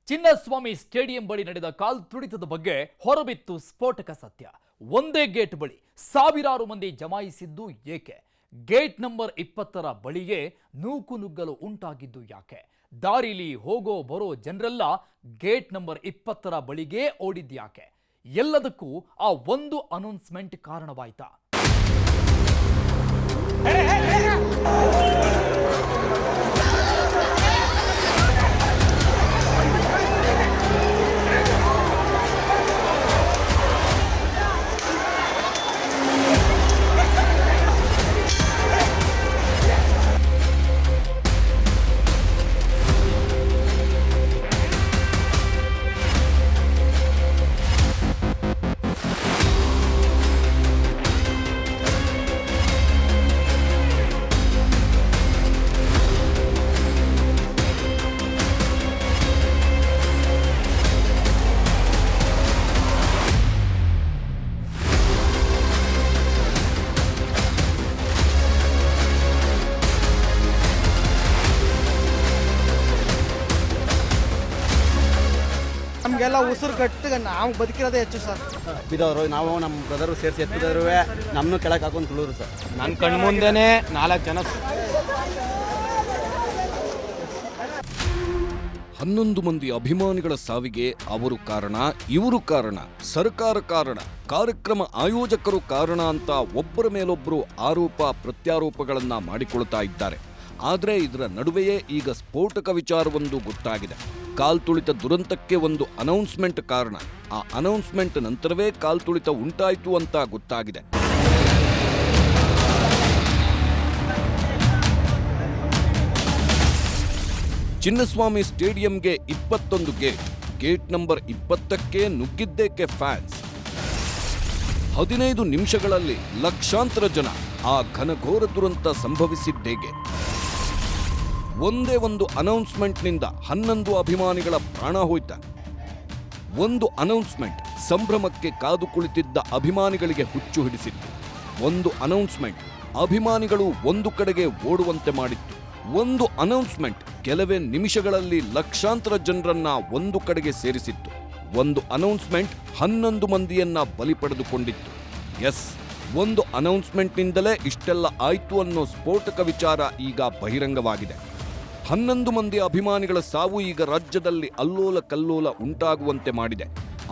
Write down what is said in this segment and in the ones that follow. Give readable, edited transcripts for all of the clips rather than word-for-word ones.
Chinnaswamy stadium ಬಳಿ ನಡೆದ ಕಾಲ್ ತುಳಿತದ ಬಗ್ಗೆ ಹೊರಬಿತ್ತು ಸ್ಫೋಟಕ ಸತ್ಯ. ಒಂದೇ ಗೇಟ್ ಬಳಿ ಸಾವಿರಾರು ಮಂದಿ ಜಮಾಯಿಸಿದ್ದು ಏಕೆ? ಗೇಟ್ ನಂಬರ್ 20ರ ಬಳಿಯೇ ನೂಕುನುಗ್ಗಲು ಉಂಟಾಗಿದ್ದು ಯಾಕೆ? ದಾರಿಲಿ ಹೋಗೋ ಬರೋ ಜನರೆಲ್ಲ ಗೇಟ್ ನಂಬರ್ 20ರ ಬಳಿಗೆ ಓಡಿದ್ಯಾಕೆ? ಎಲ್ಲದಕ್ಕೂ ಆ ಒಂದು ಅನೌನ್ಸ್ಮೆಂಟ್ ಕಾರಣವಾಯ್ತಾ? ನಮಗೆಲ್ಲ ಉಸಿರು ಕಟ್ಟಿಗೆ ನಾವು ಬದುಕಿರೋದೇ ಹೆಚ್ಚು ಸರ್. ಬಿದ್ದವರು ನಾವು ನಮ್ಮ ಬ್ರದರು ಸೇರಿಸಿ ಎತ್ತಿದ್ರು ನಮ್ಮನ್ನು ಕೆಳಗೆ ಹಾಕೊಂಡು ತುಳಿದ್ರು ಸರ್. ನನ್ನ ಕಣ್ಣು ಮುಂದೆನೇ 4 ಜನ. 11 ಮಂದಿ ಅಭಿಮಾನಿಗಳ ಸಾವಿಗೆ ಅವರು ಕಾರಣ, ಇವರು ಕಾರಣ, ಸರ್ಕಾರ ಕಾರಣ, ಕಾರ್ಯಕ್ರಮ ಆಯೋಜಕರು ಕಾರಣ ಅಂತ ಒಬ್ಬರ ಮೇಲೊಬ್ಬರು ಆರೋಪ ಪ್ರತ್ಯಾರೋಪಗಳನ್ನ ಮಾಡಿಕೊಳ್ತಾ ಇದ್ದಾರೆ. ಆದರೆ ಇದರ ನಡುವೆಯೇ ಈಗ ಸ್ಫೋಟಕ ವಿಚಾರವೊಂದು ಗೊತ್ತಾಗಿದೆ. ಕಾಲ್ತುಳಿತ ದುರಂತಕ್ಕೆ ಒಂದು ಅನೌನ್ಸ್ಮೆಂಟ್ ಕಾರಣ. ಆ ಅನೌನ್ಸ್ಮೆಂಟ್ ನಂತರವೇ ಕಾಲ್ತುಳಿತ ಉಂಟಾಯಿತು ಅಂತ ಗೊತ್ತಾಗಿದೆ. ಚಿನ್ನಸ್ವಾಮಿ ಸ್ಟೇಡಿಯಂಗೆ 21 ಗೇಟ್ ನಂಬರ್ 20ಕ್ಕೆ ನುಗ್ಗಿದ್ದೇಕೆ ಫ್ಯಾನ್ಸ್? 15 ನಿಮಿಷಗಳಲ್ಲಿ ಲಕ್ಷಾಂತರ ಜನ. ಆ ಘನಘೋರ ದುರಂತ ಸಂಭವಿಸಿದ್ದೇಗೆ? ಒಂದೇ ಒಂದು ಅನೌನ್ಸ್ಮೆಂಟ್ನಿಂದ 11 ಅಭಿಮಾನಿಗಳ ಪ್ರಾಣ ಹೋಯ್ತ. ಒಂದು ಅನೌನ್ಸ್ಮೆಂಟ್ ಸಂಭ್ರಮಕ್ಕೆ ಕಾದು ಕುಳಿತಿದ್ದ ಅಭಿಮಾನಿಗಳಿಗೆ ಹುಚ್ಚು ಹಿಡಿಸಿತ್ತು. ಒಂದು ಅನೌನ್ಸ್ಮೆಂಟ್ ಅಭಿಮಾನಿಗಳು ಒಂದು ಕಡೆಗೆ ಓಡುವಂತೆ ಮಾಡಿತ್ತು. ಒಂದು ಅನೌನ್ಸ್ಮೆಂಟ್ ಕೆಲವೇ ನಿಮಿಷಗಳಲ್ಲಿ ಲಕ್ಷಾಂತರ ಜನರನ್ನ ಒಂದು ಕಡೆಗೆ ಸೇರಿಸಿತ್ತು. ಒಂದು ಅನೌನ್ಸ್ಮೆಂಟ್ 11 ಮಂದಿಯನ್ನ ಬಲಿ ಪಡೆದುಕೊಂಡಿತ್ತು. ಎಸ್, ಒಂದು ಅನೌನ್ಸ್ಮೆಂಟ್ನಿಂದಲೇ ಇಷ್ಟೆಲ್ಲ ಆಯ್ತು ಅನ್ನೋ ಸ್ಫೋಟಕ ವಿಚಾರ ಈಗ ಬಹಿರಂಗವಾಗಿದೆ. 11 ಮಂದಿ ಅಭಿಮಾನಿಗಳ ಸಾವು ಈಗ ರಾಜ್ಯದಲ್ಲಿ ಅಲ್ಲೋಲ ಕಲ್ಲೋಲ ಉಂಟಾಗುವಂತೆ ಮಾಡಿದೆ.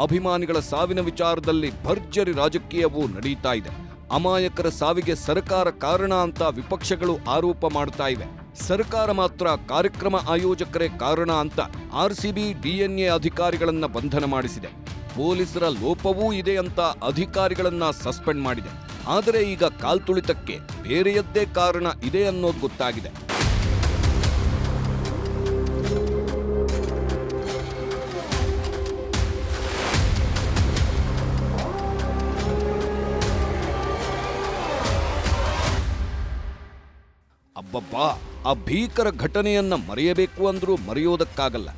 ಅಭಿಮಾನಿಗಳ ಸಾವಿನ ವಿಚಾರದಲ್ಲಿ ಭರ್ಜರಿ ರಾಜಕೀಯವೂ ನಡೀತಾ ಇದೆ. ಅಮಾಯಕರ ಸಾವಿಗೆ ಸರ್ಕಾರ ಕಾರಣ ಅಂತ ವಿಪಕ್ಷಗಳು ಆರೋಪ ಮಾಡ್ತಾ ಇವೆ. ಸರ್ಕಾರ ಮಾತ್ರ ಕಾರ್ಯಕ್ರಮ ಆಯೋಜಕರೇ ಕಾರಣ ಅಂತ RCB DNA ಅಧಿಕಾರಿಗಳನ್ನ ಬಂಧನ ಮಾಡಿಸಿದೆ. ಪೊಲೀಸರ ಲೋಪವೂ ಇದೆ ಅಂತ ಅಧಿಕಾರಿಗಳನ್ನ ಸಸ್ಪೆಂಡ್ ಮಾಡಿದೆ. ಆದರೆ ಈಗ ಕಾಲ್ತುಳಿತಕ್ಕೆ ಬೇರೆಯದ್ದೇ ಕಾರಣ ಇದೆ ಅನ್ನೋದು ಗೊತ್ತಾಗಿದೆ. ಅಬ್ಬಬ್ಬಾ, ಆ ಭೀಕರ ಘಟನೆಯನ್ನ ಮರೆಯಬೇಕು ಅಂದ್ರೂ ಮರೆಯೋದಕ್ಕಾಗಲ್ಲ.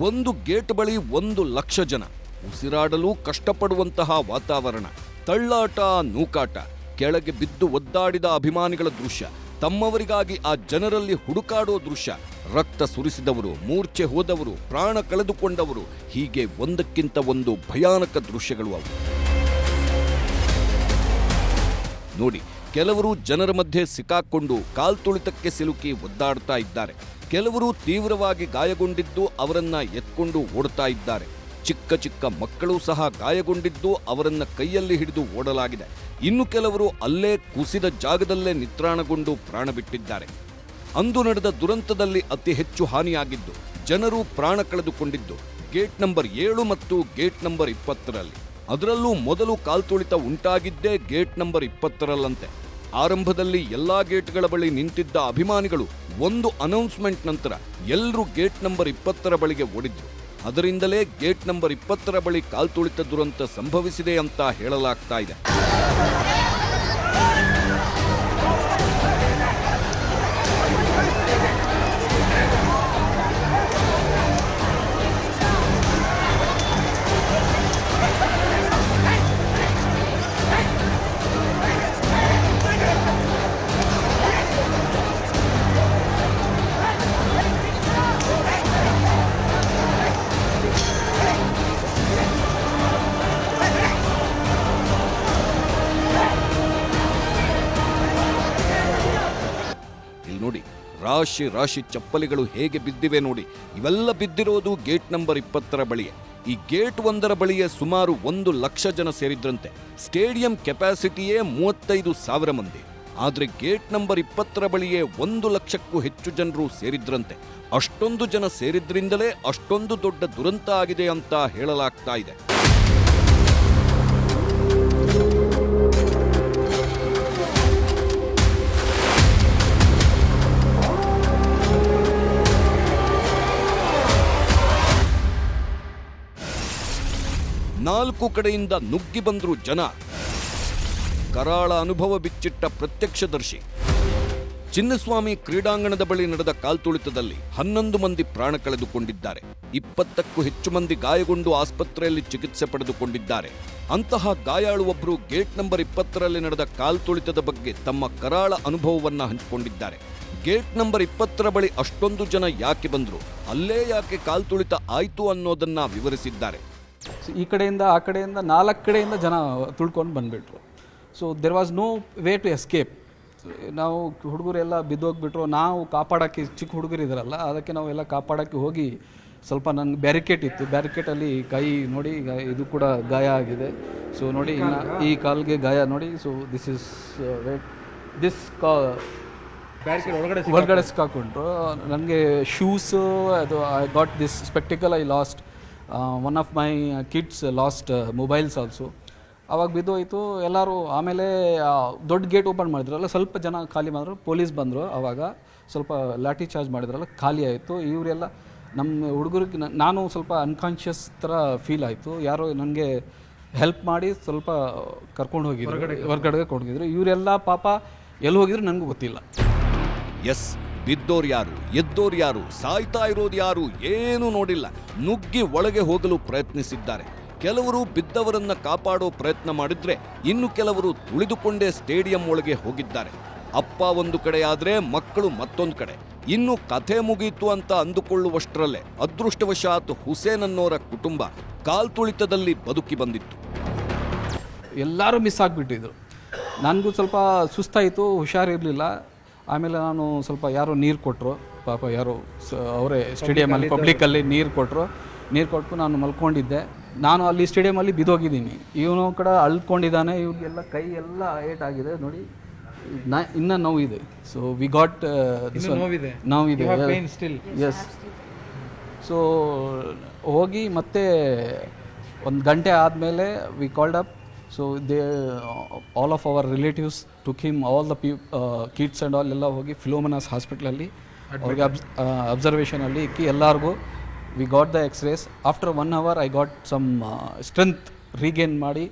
ಒಂದು ಗೇಟ್ ಬಳಿ 1 ಲಕ್ಷ ಜನ, ಉಸಿರಾಡಲು ಕಷ್ಟಪಡುವಂತಹ ವಾತಾವರಣ, ತಳ್ಳಾಟ, ನೂಕಾಟ, ಕೆಳಗೆ ಬಿದ್ದು ಒದ್ದಾಡಿದ ಅಭಿಮಾನಿಗಳ ದೃಶ್ಯ, ತಮ್ಮವರಿಗಾಗಿ ಆ ಜನರಲ್ಲಿ ಹುಡುಕಾಡೋ ದೃಶ್ಯ, ರಕ್ತ ಸುರಿಸಿದವರು, ಮೂರ್ಛೆ ಹೋದವರು, ಪ್ರಾಣ ಕಳೆದುಕೊಂಡವರು, ಹೀಗೆ ಒಂದಕ್ಕಿಂತ ಒಂದು ಭಯಾನಕ ದೃಶ್ಯಗಳು ಅವು. ನೋಡಿ, ಕೆಲವರು ಜನರ ಮಧ್ಯೆ ಸಿಕ್ಕಾಕೊಂಡು ಕಾಲ್ತುಳಿತಕ್ಕೆ ಸಿಲುಕಿ ಒದ್ದಾಡ್ತಾ ಇದ್ದಾರೆ. ಕೆಲವರು ತೀವ್ರವಾಗಿ ಗಾಯಗೊಂಡಿದ್ದು ಅವರನ್ನ ಎತ್ಕೊಂಡು ಓಡ್ತಾ ಇದ್ದಾರೆ. ಚಿಕ್ಕ ಚಿಕ್ಕ ಮಕ್ಕಳು ಸಹ ಗಾಯಗೊಂಡಿದ್ದು ಅವರನ್ನ ಕೈಯಲ್ಲಿ ಹಿಡಿದು ಓಡಲಾಗಿದೆ. ಇನ್ನು ಕೆಲವರು ಅಲ್ಲೇ ಕುಸಿದ ಜಾಗದಲ್ಲೇ ನಿತ್ರಾಣಗೊಂಡು ಪ್ರಾಣ ಬಿಟ್ಟಿದ್ದಾರೆ. ಅಂದು ನಡೆದ ದುರಂತದಲ್ಲಿ ಅತಿ ಹೆಚ್ಚು ಹಾನಿಯಾಗಿದ್ದು, ಜನರು ಪ್ರಾಣ ಕಳೆದುಕೊಂಡಿದ್ದು ಗೇಟ್ ನಂಬರ್ 7 ಮತ್ತು ಗೇಟ್ ನಂಬರ್ 20ರಲ್ಲಿ. ಅದರಲ್ಲೂ ಮೊದಲು ಕಾಲ್ತುಳಿತ ಉಂಟಾಗಿದ್ದೇ ಗೇಟ್ ನಂಬರ್ 20ರಲ್ಲಂತೆ. ಆರಂಭದಲ್ಲಿ ಎಲ್ಲಾ ಗೇಟ್ಗಳ ಬಳಿ ನಿಂತಿದ್ದ ಅಭಿಮಾನಿಗಳು ಒಂದು ಅನೌನ್ಸ್ಮೆಂಟ್ ನಂತರ ಎಲ್ಲರೂ ಗೇಟ್ ನಂಬರ್ 20ರ ಬಳಿಗೆ ಓಡಿದ್ರು. ಅದರಿಂದಲೇ ಗೇಟ್ ನಂಬರ್ 20ರ ಬಳಿ ಕಾಲ್ತುಳಿತ ದುರಂತ ಸಂಭವಿಸಿದೆ ಅಂತ ಹೇಳಲಾಗ್ತಾ ಇದೆ. ನೋಡಿ, ರಾಶಿ ರಾಶಿ ಚಪ್ಪಲಿಗಳು ಹೇಗೆ ಬಿದ್ದಿವೆ ನೋಡಿ. ಇವೆಲ್ಲ ಬಿದ್ದಿರೋದು ಗೇಟ್ ನಂಬರ್ 20ರ ಬಳಿಯೇ. ಈ ಗೇಟ್ 1ರ ಬಳಿಯೇ ಸುಮಾರು 1 ಲಕ್ಷ ಜನ ಸೇರಿದ್ರಂತೆ. ಸ್ಟೇಡಿಯಂ ಕೆಪಾಸಿಟಿಯೇ 35,000 ಮಂದಿ. ಆದರೆ ಗೇಟ್ ನಂಬರ್ 20ರ ಬಳಿಯೇ 1 ಲಕ್ಷಕ್ಕೂ ಹೆಚ್ಚು ಜನರು ಸೇರಿದ್ರಂತೆ. ಅಷ್ಟೊಂದು ಜನ ಸೇರಿದ್ರಿಂದಲೇ ಅಷ್ಟೊಂದು ದೊಡ್ಡ ದುರಂತ ಆಗಿದೆ ಅಂತ ಹೇಳಲಾಗ್ತಾ ಇದೆ. ನಾಲ್ಕು ಕಡೆಯಿಂದ ನುಗ್ಗಿ ಬಂದ್ರು ಜನ. ಕರಾಳ ಅನುಭವ ಬಿಚ್ಚಿಟ್ಟ ಪ್ರತ್ಯಕ್ಷದರ್ಶಿ. ಚಿನ್ನಸ್ವಾಮಿ ಕ್ರೀಡಾಂಗಣದ ಬಳಿ ನಡೆದ ಕಾಲ್ತುಳಿತದಲ್ಲಿ 11 ಮಂದಿ ಪ್ರಾಣ ಕಳೆದುಕೊಂಡಿದ್ದಾರೆ. 20ಕ್ಕೂ ಹೆಚ್ಚು ಮಂದಿ ಗಾಯಗೊಂಡು ಆಸ್ಪತ್ರೆಯಲ್ಲಿ ಚಿಕಿತ್ಸೆ ಪಡೆದುಕೊಂಡಿದ್ದಾರೆ. ಅಂತಹ ಗಾಯಾಳು ಒಬ್ಬರು ಗೇಟ್ ನಂಬರ್ 20ರಲ್ಲಿ ನಡೆದ ಕಾಲ್ತುಳಿತದ ಬಗ್ಗೆ ತಮ್ಮ ಕರಾಳ ಅನುಭವವನ್ನ ಹಂಚಿಕೊಂಡಿದ್ದಾರೆ. ಗೇಟ್ ನಂಬರ್ 20ರ ಬಳಿ ಅಷ್ಟೊಂದು ಜನ ಯಾಕೆ ಬಂದ್ರು, ಅಲ್ಲೇ ಯಾಕೆ ಕಾಲ್ತುಳಿತ ಆಯ್ತು ಅನ್ನೋದನ್ನ ವಿವರಿಸಿದ್ದಾರೆ. ಈ ಕಡೆಯಿಂದ ಆ ಕಡೆಯಿಂದ 4 ಕಡೆಯಿಂದ ಜನ ತುಳ್ಕೊಂಡು ಬಂದುಬಿಟ್ರು. So there was no way to escape. ನಾವು ಹುಡುಗರೆಲ್ಲ ಬಿದ್ದೋಗ್ಬಿಟ್ರು. ನಾವು ಕಾಪಾಡೋಕ್ಕೆ, ಚಿಕ್ಕ ಹುಡುಗರು ಇದ್ದಾರಲ್ಲ, ಅದಕ್ಕೆ ನಾವೆಲ್ಲ ಕಾಪಾಡೋಕ್ಕೆ ಹೋಗಿ ಸ್ವಲ್ಪ ನನಗೆ ಬ್ಯಾರಿಕೇಡ್ ಇತ್ತು. ಬ್ಯಾರಿಕೇಡಲ್ಲಿ ಕೈ ನೋಡಿ, ಇದು ಕೂಡ ಗಾಯ ಆಗಿದೆ. ಸೊ ನೋಡಿ, ಇನ್ನು ಈ ಕಾಲ್ಗೆ ಗಾಯ ನೋಡಿ. ಸೊ ದಿಸ್ ಇಸ್ ದಿಸ್ ಒಳಗಡೆ ಸಿಕ್ಕಾಕೊಂಡ್ರು. ನನಗೆ ಶೂಸು, ಅದು I got this spectacle I lost. One of my kids last mobiles also. ಅವಾಗ ಬಿದ್ದೋಯ್ತು ಎಲ್ಲರೂ. ಆಮೇಲೆ ದೊಡ್ಡ ಗೇಟ್ ಓಪನ್ ಮಾಡಿದ್ರಲ್ಲ, ಸ್ವಲ್ಪ ಜನ ಖಾಲಿ ಮಾಡಿದ್ರು. ಪೊಲೀಸ್ ಬಂದರು. ಆವಾಗ ಸ್ವಲ್ಪ ಲಾಠಿ ಚಾರ್ಜ್ ಮಾಡಿದ್ರಲ್ಲ, ಖಾಲಿ ಆಯಿತು. ಇವರೆಲ್ಲ ನಮ್ಮ ಹುಡುಗರಿಗೆ ನಾನು ಸ್ವಲ್ಪ ಅನ್ಕಾನ್ಷಿಯಸ್ ಥರ ಫೀಲ್ ಆಯಿತು. ಯಾರೋ ನನಗೆ ಹೆಲ್ಪ್ ಮಾಡಿ ಸ್ವಲ್ಪ ಕರ್ಕೊಂಡು ಹೋಗಿದ್ರು, ಹೊರಗಡೆಗೆ ಕೊಂಡೋಗಿದ್ರು. ಇವರೆಲ್ಲ ಪಾಪ ಎಲ್ಲಿ ಹೋಗಿದ್ರು ನನಗೂ ಗೊತ್ತಿಲ್ಲ. ಎಸ್, ಬಿದ್ದೋರು ಯಾರು, ಎದ್ದೋರು ಯಾರು, ಸಾಯ್ತಾ ಇರೋದು ಯಾರು ಏನೂ ನೋಡಿಲ್ಲ. ನುಗ್ಗಿ ಒಳಗೆ ಹೋಗಲು ಪ್ರಯತ್ನಿಸಿದ್ದಾರೆ. ಕೆಲವರು ಬಿದ್ದವರನ್ನ ಕಾಪಾಡೋ ಪ್ರಯತ್ನ ಮಾಡಿದ್ರೆ, ಇನ್ನು ಕೆಲವರು ತುಳಿದುಕೊಂಡೇ ಸ್ಟೇಡಿಯಂ ಒಳಗೆ ಹೋಗಿದ್ದಾರೆ. ಅಪ್ಪ ಒಂದು ಕಡೆ ಆದ್ರೆ ಮಕ್ಕಳು ಮತ್ತೊಂದು ಕಡೆ. ಇನ್ನು ಕಥೆ ಮುಗೀತು ಅಂತ ಅಂದುಕೊಳ್ಳುವಷ್ಟರಲ್ಲೇ ಅದೃಷ್ಟವಶಾತ್ ಹುಸೇನ್ ಅನ್ನೋರ ಕುಟುಂಬ ಕಾಲ್ತುಳಿತದಲ್ಲಿ ಬದುಕಿ ಬಂದಿತ್ತು. ಎಲ್ಲರೂ ಮಿಸ್ ಆಗಿಬಿಟ್ಟಿದ್ರು. ನನಗೂ ಸ್ವಲ್ಪ ಸುಸ್ತಾಯಿತು, ಹುಷಾರಿರಲಿಲ್ಲ. ಆಮೇಲೆ ನಾನು ಸ್ವಲ್ಪ ಯಾರೋ ನೀರು ಕೊಟ್ಟರು, ಪಾಪ ಯಾರೋ ಅವರೇ ಸ್ಟೇಡಿಯಮಲ್ಲಿ ಪಬ್ಲಿಕ್ಕಲ್ಲಿ ನೀರು ಕೊಟ್ಟರು. ನೀರು ಕೊಟ್ಟು ನಾನು ಮಲ್ಕೊಂಡಿದ್ದೆ. ನಾನು ಅಲ್ಲಿ ಸ್ಟೇಡಿಯಮಲ್ಲಿ ಬಿದ್ದೋಗಿದ್ದೀನಿ. ಇವನು ಕೂಡ ಅಳ್ಕೊಂಡಿದ್ದಾನೆ. ಇವ್ರಿಗೆಲ್ಲ ಕೈ ಎಲ್ಲ ಏಟಾಗಿದೆ ನೋಡಿ, ಇನ್ನೂ ನೋವಿದೆ. ಸೊ ವಿ ಗಾಟ್ ನೋವಿದೆ. ಎಸ್. ಸೊ ಹೋಗಿ ಮತ್ತೆ 1 ಗಂಟೆ ಆದಮೇಲೆ we called up. So all of our relatives took him, all the kids and all ಎಲ್ಲ ಹೋಗಿ ಫಿಲೋಮಿನಾಸ್ ಹಾಸ್ಪಿಟ್ಲಲ್ಲಿ ಅವ್ರಿಗೆ ಅಬ್ಸರ್ವೇಷನಲ್ಲಿ ಇಕ್ಕಿ ಎಲ್ಲರಿಗೂ we got the X-rays. After 1 hour I got some strength regain ಮಾಡಿ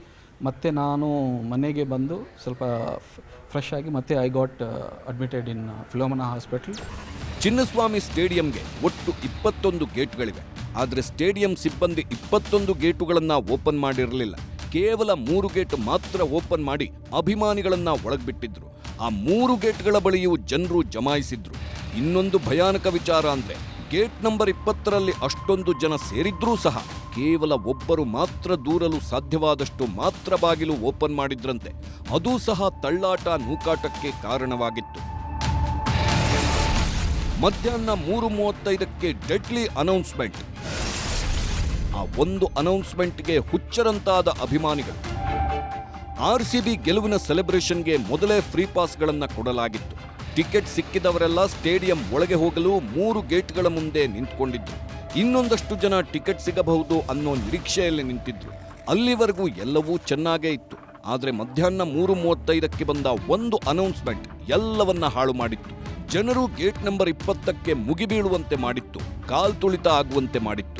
ಮತ್ತೆ ನಾನು ಮನೆಗೆ ಬಂದು ಸ್ವಲ್ಪ ಫ್ರೆಶ್ ಆಗಿ ಮತ್ತೆ I got admitted in Philomena hospital. Chinnaswamy ಸ್ಟೇಡಿಯಂಗೆ ಒಟ್ಟು 21 ಗೇಟ್ಗಳಿವೆ. ಆದರೆ ಸ್ಟೇಡಿಯಂ ಸಿಬ್ಬಂದಿ 21 ಗೇಟುಗಳನ್ನು ಓಪನ್ ಮಾಡಿರಲಿಲ್ಲ. ಕೇವಲ 3 ಗೇಟ್ ಮಾತ್ರ ಓಪನ್ ಮಾಡಿ ಅಭಿಮಾನಿಗಳನ್ನ ಒಳಗ್ಬಿಟ್ಟಿದ್ರು. ಆ 3 ಗೇಟ್ಗಳ ಬಳಿಯೂ ಜನರು ಜಮಾಯಿಸಿದ್ರು. ಇನ್ನೊಂದು ಭಯಾನಕ ವಿಚಾರ ಅಂದ್ರೆ, ಗೇಟ್ ನಂಬರ್ 20ರಲ್ಲಿ ಅಷ್ಟೊಂದು ಜನ ಸೇರಿದ್ರೂ ಸಹ ಕೇವಲ ಒಬ್ಬರು ಮಾತ್ರ ದೂರಲು ಸಾಧ್ಯವಾದಷ್ಟು ಮಾತ್ರ ಬಾಗಿಲು ಓಪನ್ ಮಾಡಿದ್ರಂತೆ. ಅದೂ ಸಹ ತಳ್ಳಾಟ ನೂಕಾಟಕ್ಕೆ ಕಾರಣವಾಗಿತ್ತು. ಮಧ್ಯಾಹ್ನ 3:35ಕ್ಕೆ ಡೆಡ್ಲಿ ಅನೌನ್ಸ್ಮೆಂಟ್. ಆ ಒಂದು ಅನೌನ್ಸ್ಮೆಂಟ್ಗೆ ಹುಚ್ಚರಂತಾದ ಅಭಿಮಾನಿಗಳು. RCB ಗೆಲುವಿನ ಸೆಲೆಬ್ರೇಷನ್ಗೆ ಮೊದಲೇ ಫ್ರೀ ಪಾಸ್ಗಳನ್ನು ಕೊಡಲಾಗಿತ್ತು. ಟಿಕೆಟ್ ಸಿಕ್ಕಿದವರೆಲ್ಲ ಸ್ಟೇಡಿಯಂ ಒಳಗೆ ಹೋಗಲು 3 ಗೇಟ್ಗಳ ಮುಂದೆ ನಿಂತ್ಕೊಂಡಿದ್ರು. ಇನ್ನೊಂದಷ್ಟು ಜನ ಟಿಕೆಟ್ ಸಿಗಬಹುದು ಅನ್ನೋ ನಿರೀಕ್ಷೆಯಲ್ಲಿ ನಿಂತಿದ್ರು. ಅಲ್ಲಿವರೆಗೂ ಎಲ್ಲವೂ ಚೆನ್ನಾಗೇ ಇತ್ತು. ಆದರೆ ಮಧ್ಯಾಹ್ನ 3:35ಕ್ಕೆ ಬಂದ ಒಂದು ಅನೌನ್ಸ್ಮೆಂಟ್ ಎಲ್ಲವನ್ನ ಹಾಳು ಮಾಡಿತ್ತು. ಜನರು ಗೇಟ್ ನಂಬರ್ 20ಕ್ಕೆ ಮುಗಿಬೀಳುವಂತೆ ಮಾಡಿತ್ತು, ಕಾಲ್ತುಳಿತ ಆಗುವಂತೆ ಮಾಡಿತ್ತು.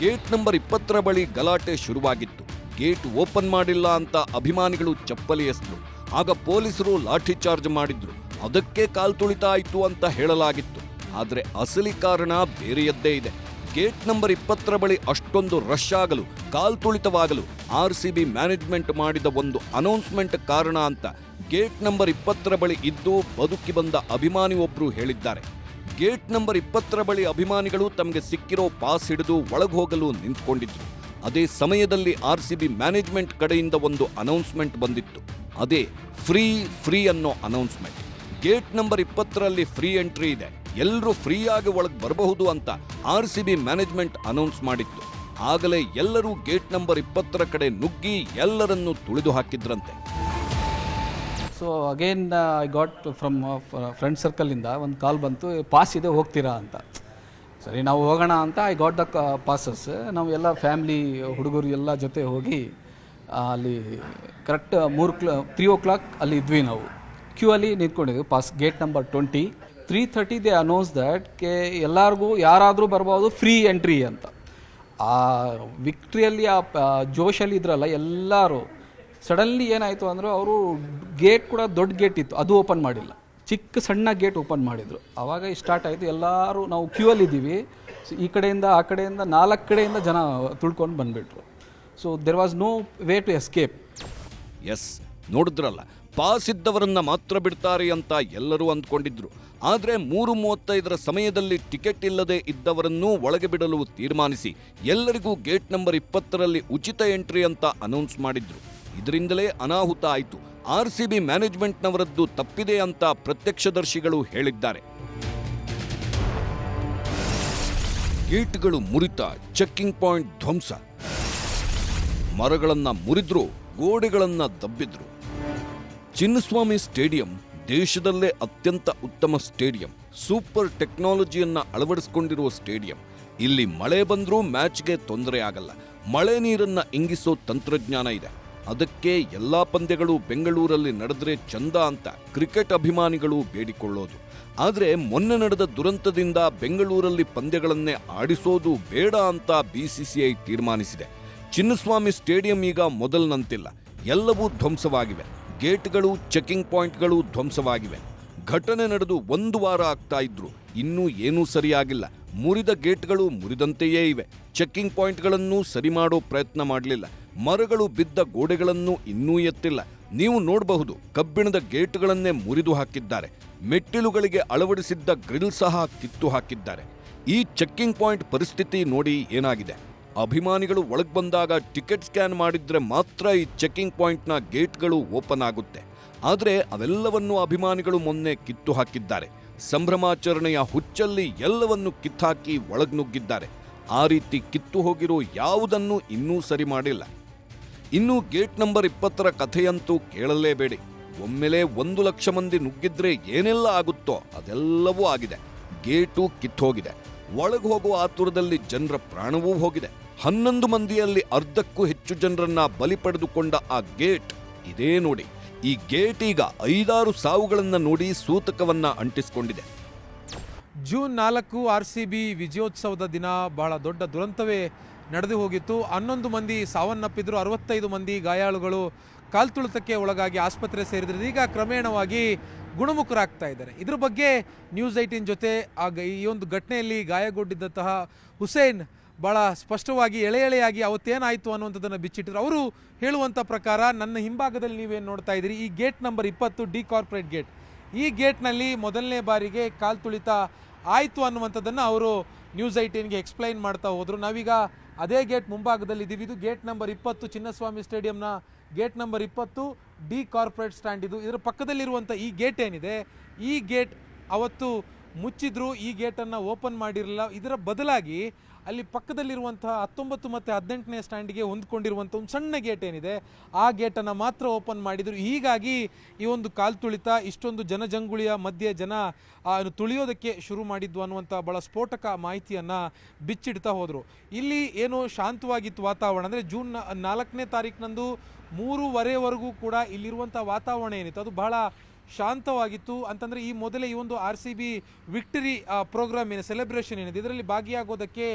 ಗೇಟ್ ನಂಬರ್ 20ರ ಬಳಿ ಗಲಾಟೆ ಶುರುವಾಗಿತ್ತು. ಗೇಟ್ ಓಪನ್ ಮಾಡಿಲ್ಲ ಅಂತ ಅಭಿಮಾನಿಗಳು ಚಪ್ಪಲಿ ಎಸೆದ್ರು. ಆಗ ಪೊಲೀಸರು ಲಾಠಿ ಚಾರ್ಜ್ ಮಾಡಿದ್ರು. ಅದಕ್ಕೆ ಕಾಲ್ತುಳಿತ ಆಯಿತು ಅಂತ ಹೇಳಲಾಗಿತ್ತು. ಆದರೆ ಅಸಲಿ ಕಾರಣ ಬೇರೆಯದ್ದೇ ಇದೆ. ಗೇಟ್ ನಂಬರ್ 20 ಬಳಿ ಅಷ್ಟೊಂದು ರಶ್ ಆಗಲು ಕಾಲ್ತುಳಿತವಾಗಲು RCB ಮ್ಯಾನೇಜ್ಮೆಂಟ್ ಮಾಡಿದ ಒಂದು ಅನೌನ್ಸ್ಮೆಂಟ್ ಕಾರಣ ಅಂತ ಗೇಟ್ ನಂಬರ್ 20 ಬಳಿ ಇದ್ದು ಬದುಕಿ ಬಂದ ಅಭಿಮಾನಿ ಒಬ್ರು ಹೇಳಿದ್ದಾರೆ. ಗೇಟ್ ನಂಬರ್ 20 ಬಳಿ ಅಭಿಮಾನಿಗಳು ತಮಗೆ ಸಿಕ್ಕಿರೋ ಪಾಸ್ ಹಿಡಿದು ಒಳಗೆ ಹೋಗಲು ನಿಂತ್ಕೊಂಡಿದ್ರು. ಅದೇ ಸಮಯದಲ್ಲಿ RCB ಮ್ಯಾನೇಜ್ಮೆಂಟ್ ಕಡೆಯಿಂದ ಒಂದು ಅನೌನ್ಸ್ಮೆಂಟ್ ಬಂದಿತ್ತು. ಅದೇ ಫ್ರೀ ಅನ್ನೋ ಅನೌನ್ಸ್ಮೆಂಟ್. ಗೇಟ್ ನಂಬರ್ 20ರಲ್ಲಿ ಫ್ರೀ ಎಂಟ್ರಿ ಇದೆ, ಎಲ್ಲರೂ ಫ್ರೀಯಾಗಿ ಒಳಗೆ ಬರಬಹುದು ಅಂತ RCB ಮ್ಯಾನೇಜ್ಮೆಂಟ್ ಅನೌನ್ಸ್ ಮಾಡಿತ್ತು. ಆಗಲೇ ಎಲ್ಲರೂ ಗೇಟ್ ನಂಬರ್ 20 ಕಡೆ ನುಗ್ಗಿ ಎಲ್ಲರನ್ನೂ ತುಳಿದು ಹಾಕಿದ್ರಂತೆ. So again I got from friend ಸರ್ಕಲಿಂದ ಒಂದು ಕಾಲ್ ಬಂತು, ಪಾಸ್ ಇದೆ ಹೋಗ್ತೀರಾ ಅಂತ. ಸರಿ ನಾವು ಹೋಗೋಣ ಅಂತ ಐ ಗಾಟ್ ದ ಪಾಸಸ್. ನಾವು ಎಲ್ಲ ಫ್ಯಾಮ್ಲಿ ಹುಡುಗರು ಎಲ್ಲ ಜೊತೆ ಹೋಗಿ ಅಲ್ಲಿ ಕರೆಕ್ಟ್ 3 o'clock ಅಲ್ಲಿ ಇದ್ವಿ. ನಾವು ಕ್ಯೂ ಅಲ್ಲಿ ನಿಂತ್ಕೊಂಡಿದ್ವಿ pass gate number 20. 3:30 they announce that ಎಲ್ಲರಿಗೂ ಯಾರಾದರೂ ಬರ್ಬೋದು ಫ್ರೀ ಎಂಟ್ರಿ ಅಂತ. ಆ ವಿಕ್ಟ್ರಿಯಲ್ಲಿ ಆ ಜೋಶಲ್ಲಿ ಇದ್ರಲ್ಲ ಎಲ್ಲರೂ. ಸಡನ್ಲಿ ಏನಾಯಿತು ಅಂದರೆ ಅವರು ಗೇಟ್ ಕೂಡ ದೊಡ್ಡ ಗೇಟ್ ಇತ್ತು, ಅದು ಓಪನ್ ಮಾಡಿಲ್ಲ, ಚಿಕ್ಕ ಸಣ್ಣ ಗೇಟ್ ಓಪನ್ ಮಾಡಿದರು. ಆವಾಗ ಸ್ಟಾರ್ಟ್ ಆಯಿತು. ಎಲ್ಲರೂ ನಾವು ಕ್ಯೂ ಅಲ್ಲಿದ್ದೀವಿ. ಈ ಕಡೆಯಿಂದ ಆ ಕಡೆಯಿಂದ 4 ಕಡೆಯಿಂದ ಜನ ತುಳ್ಕೊಂಡು ಬಂದುಬಿಟ್ರು. So there was no way to escape. Yes, ನೋಡಿದ್ರಲ್ಲ, ಪಾಸ್ ಇದ್ದವರನ್ನ ಮಾತ್ರ ಬಿಡ್ತಾರೆ ಅಂತ ಎಲ್ಲರೂ ಅಂದ್ಕೊಂಡಿದ್ರು. ಆದರೆ 3:35 ಸಮಯದಲ್ಲಿ ಟಿಕೆಟ್ ಇಲ್ಲದೆ ಇದ್ದವರನ್ನೂ ಒಳಗೆ ಬಿಡಲು ತೀರ್ಮಾನಿಸಿ ಎಲ್ಲರಿಗೂ ಗೇಟ್ ನಂಬರ್ 20ರಲ್ಲಿ ಉಚಿತ ಎಂಟ್ರಿ ಅಂತ ಅನೌನ್ಸ್ ಮಾಡಿದ್ರು. ಇದರಿಂದಲೇ ಅನಾಹುತ ಆಯಿತು. RCB ಮ್ಯಾನೇಜ್ಮೆಂಟ್ನವರದ್ದು ತಪ್ಪಿದೆ ಅಂತ ಪ್ರತ್ಯಕ್ಷದರ್ಶಿಗಳು ಹೇಳಿದ್ದಾರೆ. ಗೇಟ್ಗಳು ಮುರಿತ, ಚೆಕ್ಕಿಂಗ್ ಪಾಯಿಂಟ್ ಧ್ವಂಸ, ಮರಗಳನ್ನ ಮುರಿದ್ರು, ಗೋಡೆಗಳನ್ನ ದಬ್ಬಿದ್ರು. ಚಿನ್ನಸ್ವಾಮಿ ಸ್ಟೇಡಿಯಂ ದೇಶದಲ್ಲೇ ಅತ್ಯಂತ ಉತ್ತಮ ಸ್ಟೇಡಿಯಂ, ಸೂಪರ್ ಟೆಕ್ನಾಲಜಿಯನ್ನ ಅಳವಡಿಸಿಕೊಂಡಿರುವ ಸ್ಟೇಡಿಯಂ. ಇಲ್ಲಿ ಮಳೆ ಬಂದ್ರೂ ಮ್ಯಾಚ್ಗೆ ತೊಂದರೆ ಆಗಲ್ಲ. ಮಳೆ ನೀರನ್ನ ಇಂಗಿಸೋ ತಂತ್ರಜ್ಞಾನ ಇದೆ. ಅದಕ್ಕೆ ಎಲ್ಲಾ ಪಂದ್ಯಗಳು ಬೆಂಗಳೂರಲ್ಲಿ ನಡೆದ್ರೆ ಚಂದ ಅಂತ ಕ್ರಿಕೆಟ್ ಅಭಿಮಾನಿಗಳು ಬೇಡಿಕೊಳ್ಳೋದು. ಆದರೆ ಮೊನ್ನೆ ನಡೆದ ದುರಂತದಿಂದ ಬೆಂಗಳೂರಲ್ಲಿ ಪಂದ್ಯಗಳನ್ನೇ ಆಡಿಸೋದು ಬೇಡ ಅಂತ BCCI ತೀರ್ಮಾನಿಸಿದೆ. ಚಿನ್ನಸ್ವಾಮಿ ಸ್ಟೇಡಿಯಂ ಈಗ ಮೊದಲಿನಂತಿಲ್ಲ, ಎಲ್ಲವೂ ಧ್ವಂಸವಾಗಿವೆ. ಗೇಟ್ಗಳು, ಚೆಕಿಂಗ್ ಪಾಯಿಂಟ್ಗಳು ಧ್ವಂಸವಾಗಿವೆ. ಘಟನೆ ನಡೆದು 1 ವಾರ ಆಗ್ತಾ ಇದ್ರು, ಇನ್ನೂ ಏನೂ ಸರಿಯಾಗಿಲ್ಲ. ಮುರಿದ ಗೇಟ್ಗಳು ಮುರಿದಂತೆಯೇ ಇವೆ. ಚೆಕ್ಕಿಂಗ್ ಪಾಯಿಂಟ್ಗಳನ್ನು ಸರಿ ಮಾಡೋ ಪ್ರಯತ್ನ ಮಾಡಲಿಲ್ಲ. ಮರಗಳು ಬಿದ್ದ ಗೋಡೆಗಳನ್ನು ಇನ್ನೂ ಎತ್ತಿಲ್ಲ. ನೀವು ನೋಡಬಹುದು, ಕಬ್ಬಿಣದ ಗೇಟ್ಗಳನ್ನೇ ಮುರಿದು ಹಾಕಿದ್ದಾರೆ. ಮೆಟ್ಟಿಲುಗಳಿಗೆ ಅಳವಡಿಸಿದ್ದ ಗ್ರಿಲ್ ಸಹ ಕಿತ್ತು ಹಾಕಿದ್ದಾರೆ. ಈ ಚೆಕ್ಕಿಂಗ್ ಪಾಯಿಂಟ್ ಪರಿಸ್ಥಿತಿ ನೋಡಿ ಏನಾಗಿದೆ. ಅಭಿಮಾನಿಗಳು ಒಳಗೆ ಬಂದಾಗ ಟಿಕೆಟ್ ಸ್ಕ್ಯಾನ್ ಮಾಡಿದ್ರೆ ಮಾತ್ರ ಈ ಚೆಕ್ಕಿಂಗ್ ಪಾಯಿಂಟ್ನ ಗೇಟ್ಗಳು ಓಪನ್ ಆಗುತ್ತೆ. ಆದರೆ ಅವೆಲ್ಲವನ್ನೂ ಅಭಿಮಾನಿಗಳು ಮೊನ್ನೆ ಕಿತ್ತು ಹಾಕಿದ್ದಾರೆ. ಸಂಭ್ರಮಾಚರಣೆಯ ಹುಚ್ಚಲ್ಲಿ ಎಲ್ಲವನ್ನು ಕಿತ್ತಾಕಿ ಒಳಗೆ ನುಗ್ಗಿದ್ದಾರೆ. ಆ ರೀತಿ ಕಿತ್ತು ಹೋಗಿರೋ ಯಾವುದನ್ನು ಇನ್ನೂ ಸರಿ ಮಾಡಿಲ್ಲ. ಇನ್ನು ಗೇಟ್ ನಂಬರ್ 20 ಕಥೆಯಂತೂ ಕೇಳಲೇಬೇಡಿ. ಒಮ್ಮೆಲೆ 1 ಲಕ್ಷ ಮಂದಿ ನುಗ್ಗಿದ್ರೆ ಏನೆಲ್ಲ ಆಗುತ್ತೋ ಅದೆಲ್ಲವೂ ಆಗಿದೆ. ಗೇಟು ಕಿತ್ತೋಗಿದೆ. ಒಳಗೆ ಹೋಗುವ ಆತುರದಲ್ಲಿ ಜನರ ಪ್ರಾಣವೂ ಹೋಗಿದೆ. 11 ಮಂದಿಯಲ್ಲಿ ಅರ್ಧಕ್ಕೂ ಹೆಚ್ಚು ಜನರನ್ನ ಬಲಿ ಪಡೆದುಕೊಂಡ ಆ ಗೇಟ್ ಇದೇ ನೋಡಿ. ಈ ಗೇಟ್ ಈಗ 5-6 ಸಾವುಗಳನ್ನ ನೋಡಿ ಸೂತಕವನ್ನ ಅಂಟಿಸಿಕೊಂಡಿದೆ. ಜೂನ್ 4 RCB ವಿಜಯೋತ್ಸವದ ದಿನ ಬಹಳ ದೊಡ್ಡ ದುರಂತವೇ ನಡೆದು ಹೋಗಿತ್ತು. 11 ಮಂದಿ ಸಾವನ್ನಪ್ಪಿದ್ರು, 65 ಮಂದಿ ಗಾಯಾಳುಗಳು ಕಾಲ್ತುಳಿತಕ್ಕೆ ಒಳಗಾಗಿ ಆಸ್ಪತ್ರೆ ಸೇರಿದ್ರು. ಈಗ ಕ್ರಮೇಣವಾಗಿ ಗುಣಮುಖರಾಗ್ತಾ ಇದ್ದಾರೆ. ಇದ್ರ ಬಗ್ಗೆ ನ್ಯೂಸ್ 18 ಜೊತೆ ಈ ಒಂದು ಘಟನೆಯಲ್ಲಿ ಗಾಯಗೊಂಡಿದ್ದಂತಹ ಹುಸೇನ್ ಭಾಳ ಸ್ಪಷ್ಟವಾಗಿ ಎಳೆಯಾಗಿ ಅವತ್ತೇನಾಯಿತು ಅನ್ನುವಂಥದ್ದನ್ನು ಬಿಚ್ಚಿಟ್ಟಿದ್ರು. ಅವರು ಹೇಳುವಂಥ ಪ್ರಕಾರ, ನನ್ನ ಹಿಂಭಾಗದಲ್ಲಿ ನೀವೇನು ನೋಡ್ತಾ ಇದ್ದೀರಿ, ಈ gate number 20 D corporate gate. ಈ ಗೇಟ್ನಲ್ಲಿ ಮೊದಲನೇ ಬಾರಿಗೆ ಕಾಲ್ತುಳಿತ ಆಯಿತು ಅನ್ನುವಂಥದ್ದನ್ನು ಅವರು ನ್ಯೂಸ್ 18ಗೆ ಎಕ್ಸ್ಪ್ಲೈನ್ ಮಾಡ್ತಾ ಹೋದರು. ನಾವೀಗ ಅದೇ ಗೇಟ್ ಮುಂಭಾಗದಲ್ಲಿ ಇದ್ದೀವಿ. ಇದು ಗೇಟ್ ನಂಬರ್ 20, ಚಿನ್ನಸ್ವಾಮಿ ಸ್ಟೇಡಿಯಂನ gate number 20 D corporate stand. ಇದು ಇದರ ಪಕ್ಕದಲ್ಲಿರುವಂಥ ಈ ಗೇಟ್ ಏನಿದೆ, ಈ ಗೇಟ್ ಅವತ್ತು ಮುಚ್ಚಿದ್ರು, ಈ ಗೇಟನ್ನು ಓಪನ್ ಮಾಡಿರಲಿಲ್ಲ. ಇದರ ಬದಲಾಗಿ ಅಲ್ಲಿ ಪಕ್ಕದಲ್ಲಿರುವಂತಹ 19 ಮತ್ತು 18ನೇ ಸ್ಟ್ಯಾಂಡ್ಗೆ ಹೊಂದ್ಕೊಂಡಿರುವಂಥ ಒಂದು ಸಣ್ಣ ಗೇಟ್ ಏನಿದೆ, ಆ ಗೇಟನ್ನು ಮಾತ್ರ ಓಪನ್ ಮಾಡಿದರು. ಹೀಗಾಗಿ ಈ ಒಂದು ಕಾಲ್ತುಳಿತ ಇಷ್ಟೊಂದು ಜನಜಂಗುಳಿಯ ಮಧ್ಯೆ ಜನ ತುಳಿಯೋದಕ್ಕೆ ಶುರು ಮಾಡಿದ್ವು ಅನ್ನುವಂಥ ಭಾಳ ಸ್ಫೋಟಕ ಮಾಹಿತಿಯನ್ನು ಬಿಚ್ಚಿಡ್ತಾ ಹೋದರು. ಇಲ್ಲಿ ಏನು ಶಾಂತವಾಗಿತ್ತು ವಾತಾವರಣ, ಅಂದರೆ ಜೂನ್ 4ನೇ ತಾರೀಕಿನಂದು 3:30ವರೆಗೂ ಕೂಡ ಇಲ್ಲಿರುವಂಥ ವಾತಾವರಣ ಏನಿತ್ತು ಅದು ಬಹಳ ಶಾಂತವಾಗಿತ್ತು. ಅಂತಂದರೆ ಈ ಮೊದಲೇ ಈ ಒಂದು RCB ವಿಕ್ಟರಿ ಪ್ರೋಗ್ರಾಮ್ ಏನು ಸೆಲೆಬ್ರೇಷನ್ ಏನಿದೆ ಇದರಲ್ಲಿ ಭಾಗಿಯಾಗೋದಕ್ಕೆ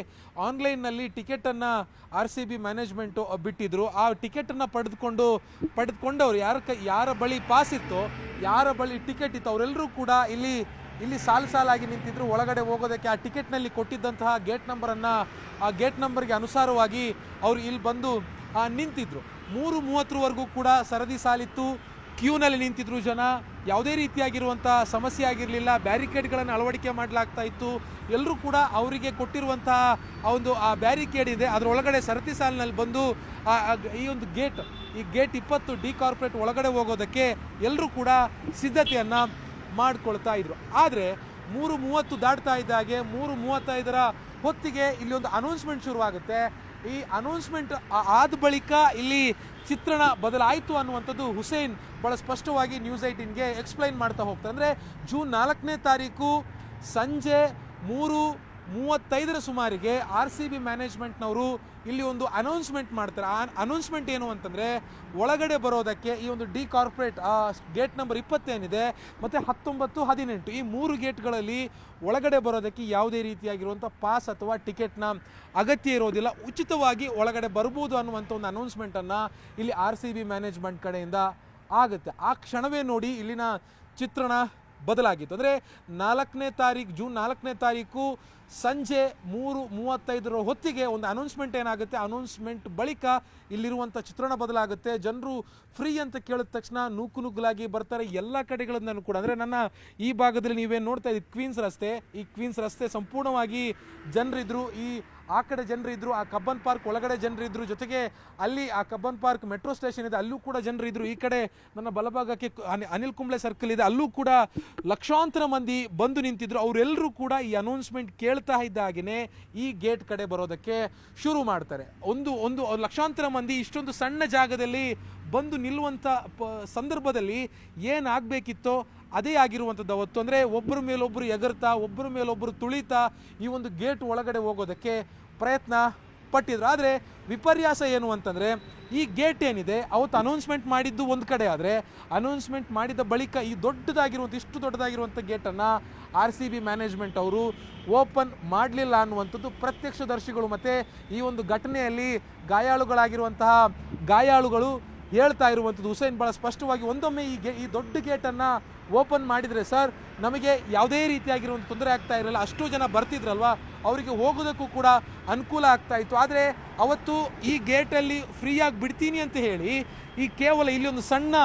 ಆನ್ಲೈನ್ನಲ್ಲಿ ಟಿಕೆಟನ್ನು RCB ಮ್ಯಾನೇಜ್ಮೆಂಟು ಬಿಟ್ಟಿದ್ರು. ಆ ಟಿಕೆಟನ್ನು ಪಡೆದುಕೊಂಡವ್ರು ಯಾರ ಬಳಿ ಪಾಸ್ ಇತ್ತೋ, ಯಾರ ಬಳಿ ಟಿಕೆಟ್ ಇತ್ತು, ಅವರೆಲ್ಲರೂ ಕೂಡ ಇಲ್ಲಿ ಇಲ್ಲಿ ಸಾಲಾಗಿ ನಿಂತಿದ್ರು. ಒಳಗಡೆ ಹೋಗೋದಕ್ಕೆ ಆ ಟಿಕೆಟ್ನಲ್ಲಿ ಕೊಟ್ಟಿದ್ದಂತಹ ಗೇಟ್ ನಂಬರನ್ನು ಆ ಗೇಟ್ ನಂಬರ್ಗೆ ಅನುಸಾರವಾಗಿ ಅವರು ಇಲ್ಲಿ ಬಂದು ನಿಂತಿದ್ರು. 3:30ವರೆಗೂ ಕೂಡ ಸರದಿ ಸಾಲಿತ್ತು. ಕ್ಯೂನಲ್ಲಿ ನಿಂತಿದ್ರು ಜನ. ಯಾವುದೇ ರೀತಿಯಾಗಿರುವಂಥ ಸಮಸ್ಯೆ ಆಗಿರಲಿಲ್ಲ. ಬ್ಯಾರಿಕೇಡ್ಗಳನ್ನು ಅಳವಡಿಕೆ ಮಾಡಲಾಗ್ತಾ ಇತ್ತು. ಎಲ್ಲರೂ ಕೂಡ ಅವರಿಗೆ ಕೊಟ್ಟಿರುವಂತಹ ಆ ಬ್ಯಾರಿಕೇಡ್ ಇದೆ ಅದರೊಳಗಡೆ ಸರತಿ ಸಾಲಿನಲ್ಲಿ ಬಂದು ಈ ಒಂದು ಈ ಗೇಟ್ 20 ಡಿ ಕಾರ್ಪೊರೇಟ್ ಒಳಗಡೆ ಹೋಗೋದಕ್ಕೆ ಎಲ್ಲರೂ ಕೂಡ ಸಿದ್ಧತೆಯನ್ನು ಮಾಡ್ಕೊಳ್ತಾ ಇದ್ರು. ಆದರೆ 3:30 ದಾಟ್ತಾ ಇದ್ದಾಗೆ 3:35 ಹೊತ್ತಿಗೆ ಇಲ್ಲಿ ಒಂದು ಅನೌನ್ಸ್ಮೆಂಟ್ ಶುರುವಾಗುತ್ತೆ. ಈ ಅನೌನ್ಸ್ಮೆಂಟ್ ಆದ ಬಳಿಕ ಇಲ್ಲಿ ಚಿತ್ರಣ ಬದಲಾಯಿತು ಅನ್ನುವಂಥದ್ದು ಹುಸೇನ್ ಭಾಳ ಸ್ಪಷ್ಟವಾಗಿ ನ್ಯೂಸ್ 18ಗೆ ಎಕ್ಸ್ಪ್ಲೈನ್ ಮಾಡ್ತಾ ಹೋಗ್ತಾರೆ. ಅಂದರೆ ಜೂನ್ 4ನೇ ತಾರೀಕು ಸಂಜೆ 3:35 ಸುಮಾರಿಗೆ RCB ಮ್ಯಾನೇಜ್ಮೆಂಟ್ನವರು ಇಲ್ಲಿ ಒಂದು ಅನೌನ್ಸ್ಮೆಂಟ್ ಮಾಡ್ತಾರೆ. ಆ ಅನೌನ್ಸ್ಮೆಂಟ್ ಏನು ಅಂತಂದರೆ ಒಳಗಡೆ ಬರೋದಕ್ಕೆ ಈ ಒಂದು ಡಿ ಕಾರ್ಪೊರೇಟ್ ಗೇಟ್ ನಂಬರ್ 20 ಏನಿದೆ ಮತ್ತು 19, 18 ಈ 3 ಗೇಟ್ಗಳಲ್ಲಿ ಒಳಗಡೆ ಬರೋದಕ್ಕೆ ಯಾವುದೇ ರೀತಿಯಾಗಿರುವಂಥ ಪಾಸ್ ಅಥವಾ ಟಿಕೆಟ್ನ ಅಗತ್ಯ ಇರೋದಿಲ್ಲ, ಉಚಿತವಾಗಿ ಒಳಗಡೆ ಬರ್ಬೋದು ಅನ್ನುವಂಥ ಒಂದು ಅನೌನ್ಸ್ಮೆಂಟನ್ನು ಇಲ್ಲಿ RCB ಮ್ಯಾನೇಜ್ಮೆಂಟ್ ಕಡೆಯಿಂದ ಆಗುತ್ತೆ. ಆ ಕ್ಷಣವೇ ನೋಡಿ ಇಲ್ಲಿನ ಚಿತ್ರಣ ಬದಲಾಗಿತ್ತು. ಅಂದರೆ ಜೂನ್ 4ನೇ ತಾರೀಕು ಸಂಜೆ 3:35 ಹೊತ್ತಿಗೆ ಒಂದು ಅನೌನ್ಸ್ಮೆಂಟ್ ಏನಾಗುತ್ತೆ, ಅನೌನ್ಸ್ಮೆಂಟ್ ಬಳಿಕ ಇಲ್ಲಿರುವಂಥ ಚಿತ್ರಣ ಬದಲಾಗುತ್ತೆ. ಜನರು ಫ್ರೀ ಅಂತ ಕೇಳಿದ ತಕ್ಷಣ ನುಗ್ಗಲಾಗಿ ಬರ್ತಾರೆ ಎಲ್ಲ ಕಡೆಗಳಿಂದಲೂ ಕೂಡ. ಅಂದರೆ ನನ್ನ ಈ ಭಾಗದಲ್ಲಿ ನೀವೇನು ನೋಡ್ತಾ ಇದ್ದೀವಿ ಕ್ವೀನ್ಸ್ ರಸ್ತೆ, ಈ ಕ್ವೀನ್ಸ್ ರಸ್ತೆ ಸಂಪೂರ್ಣವಾಗಿ ಜನರಿದ್ದರು. ಆ ಕಡೆ ಜನರಿದ್ದರು, ಆ ಕಬ್ಬನ್ ಪಾರ್ಕ್ ಒಳಗಡೆ ಜನರಿದ್ದರು, ಜೊತೆಗೆ ಅಲ್ಲಿ ಆ ಕಬ್ಬನ್ ಪಾರ್ಕ್ ಮೆಟ್ರೋ ಸ್ಟೇಷನ್ ಇದೆ ಅಲ್ಲೂ ಕೂಡ ಜನರಿದ್ದರು. ಈ ಕಡೆ ನನ್ನ ಬಲಭಾಗಕ್ಕೆ ಅನಿಲ್ ಕುಂಬ್ಳೆ ಸರ್ಕಲ್ ಇದೆ, ಅಲ್ಲೂ ಕೂಡ ಲಕ್ಷಾಂತರ ಮಂದಿ ಬಂದು ನಿಂತಿದ್ರು. ಅವರೆಲ್ಲರೂ ಕೂಡ ಈ ಅನೌನ್ಸ್ಮೆಂಟ್ ಕೇಳ್ತಾ ಇದ್ದಾಗೇ ಈ ಗೇಟ್ ಕಡೆ ಬರೋದಕ್ಕೆ ಶುರು ಮಾಡ್ತಾರೆ. ಒಂದು ಲಕ್ಷಾಂತರ ಮಂದಿ ಇಷ್ಟೊಂದು ಸಣ್ಣ ಜಾಗದಲ್ಲಿ ಬಂದು ನಿಲ್ಲುವಂಥ ಸಂದರ್ಭದಲ್ಲಿ ಏನಾಗಬೇಕಿತ್ತೋ ಅದೇ ಆಗಿರುವಂಥದ್ದು ಅವತ್ತು. ಅಂದರೆ ಒಬ್ಬರ ಮೇಲೊಬ್ಬರು ಎಗರ್ತಾ, ಒಬ್ಬರ ಮೇಲೊಬ್ಬರು ತುಳಿತಾ ಈ ಒಂದು ಗೇಟ್ ಒಳಗಡೆ ಹೋಗೋದಕ್ಕೆ ಪ್ರಯತ್ನ ಪಟ್ಟಿದ್ರು. ಆದರೆ ವಿಪರ್ಯಾಸ ಏನು ಅಂತಂದರೆ ಈ ಗೇಟ್ ಏನಿದೆ ಅವತ್ತು ಅನೌನ್ಸ್ಮೆಂಟ್ ಮಾಡಿದ್ದು ಒಂದು ಕಡೆ, ಆದರೆ ಅನೌನ್ಸ್ಮೆಂಟ್ ಮಾಡಿದ ಬಳಿಕ ಇಷ್ಟು ದೊಡ್ಡದಾಗಿರುವಂಥ ಗೇಟನ್ನು RCB ಮ್ಯಾನೇಜ್ಮೆಂಟ್ ಅವರು ಓಪನ್ ಮಾಡಲಿಲ್ಲ ಅನ್ನುವಂಥದ್ದು ಪ್ರತ್ಯಕ್ಷದರ್ಶಿಗಳು ಮತ್ತು ಈ ಒಂದು ಘಟನೆಯಲ್ಲಿ ಗಾಯಾಳುಗಳು ಹೇಳ್ತಾ ಇರುವಂಥದ್ದು. ಹುಸೇನ್ ಭಾಳ ಸ್ಪಷ್ಟವಾಗಿ ಒಂದೊಮ್ಮೆ ಈ ದೊಡ್ಡ ಗೇಟನ್ನು ಓಪನ್ ಮಾಡಿದರೆ ಸರ್ ನಮಗೆ ಯಾವುದೇ ರೀತಿಯಾಗಿರುವಂಥ ತೊಂದರೆ ಆಗ್ತಾ ಇರಲಿಲ್ಲ, ಅಷ್ಟು ಜನ ಬರ್ತಿದ್ರಲ್ವ, ಅವರಿಗೆ ಹೋಗೋದಕ್ಕೂ ಕೂಡ ಅನುಕೂಲ ಆಗ್ತಾ ಇತ್ತು. ಆದರೆ ಅವತ್ತು ಈ ಗೇಟಲ್ಲಿ ಫ್ರೀಯಾಗಿ ಬಿಡ್ತೀನಿ ಅಂತ ಹೇಳಿ ಕೇವಲ ಇಲ್ಲಿ ಒಂದು ಸಣ್ಣ